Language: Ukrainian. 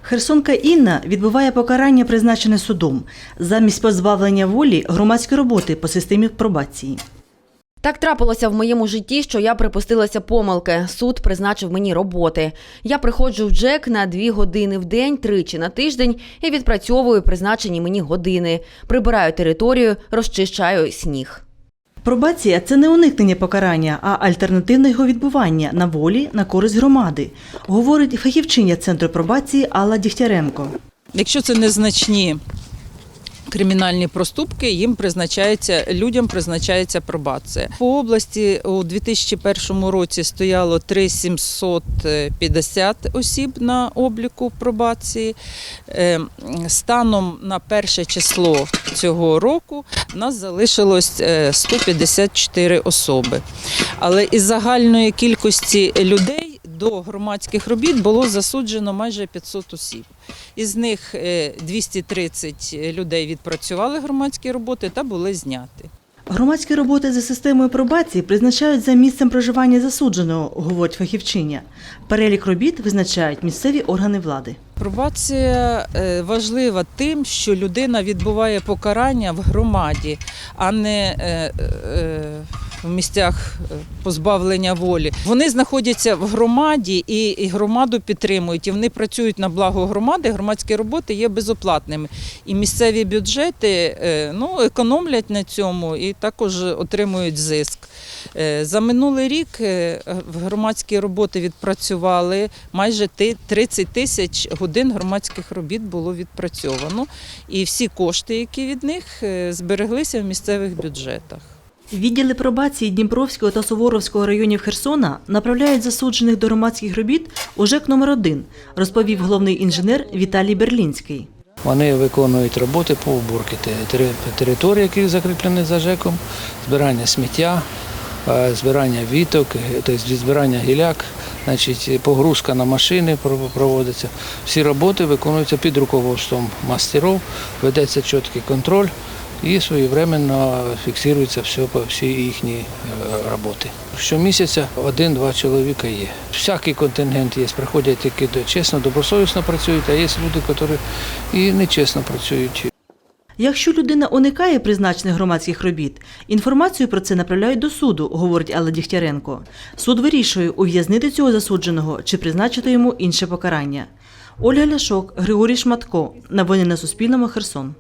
Херсонка Інна відбуває покарання, призначене судом. Замість позбавлення волі – громадської роботи по системі пробації. Так трапилося в моєму житті, що я припустилася помилки. Суд призначив мені роботи. Я приходжу в ДЖЕК на 2 години в день, тричі на тиждень і відпрацьовую призначені мені години. Прибираю територію, розчищаю сніг. Пробація – це не уникнення покарання, а альтернативне його відбування на волі на користь громади, говорить фахівчиня Центру пробації Алла Дігтяренко. Якщо це незначні кримінальні проступки, людям призначається пробація. По області у 2001 році стояло 3750 осіб на обліку пробації. Станом на 1 число цього року у нас залишилось 154 особи. Але із загальної кількості людей до громадських робіт було засуджено майже 500 осіб. Із них 230 людей відпрацювали громадські роботи та були зняті. Громадські роботи за системою пробації призначають за місцем проживання засудженого, говорить фахівчиня. Перелік робіт визначають місцеві органи влади. Пробація важлива тим, що людина відбуває покарання в громаді, а не в місцях позбавлення волі. Вони знаходяться в громаді і громаду підтримують, і вони працюють на благо громади, громадські роботи є безоплатними. І місцеві бюджети економлять на цьому і також отримують зиск. За минулий рік в громадські роботи відпрацювали майже 30 тисяч годин громадських робіт було відпрацьовано. І всі кошти, які від них, збереглися в місцевих бюджетах. Відділи пробації Дніпровського та Суворовського районів Херсона направляють засуджених до громадських робіт у ЖЕК номер 1, розповів головний інженер Віталій Берлінський. Вони виконують роботи по уборці території, які закріплені за ЖЕКом, збирання сміття, збирання віток, тобто збирання гіляк, погрузка на машини проводиться. Всі роботи виконуються під руководством мастерів, ведеться чіткий контроль і своєвременно фіксуються всі їхні роботи. Щомісяця 1-2 чоловіка є. Всякий контингент є, приходять, які чесно, добросовісно працюють, а є люди, які і нечесно працюють. Якщо людина уникає призначених громадських робіт, інформацію про це направляють до суду, говорить Алла Дігтяренко. Суд вирішує, ув'язнити цього засудженого чи призначити йому інше покарання. Ольга Ляшок, Григорій Шматко. Новини на Суспільному. Херсон.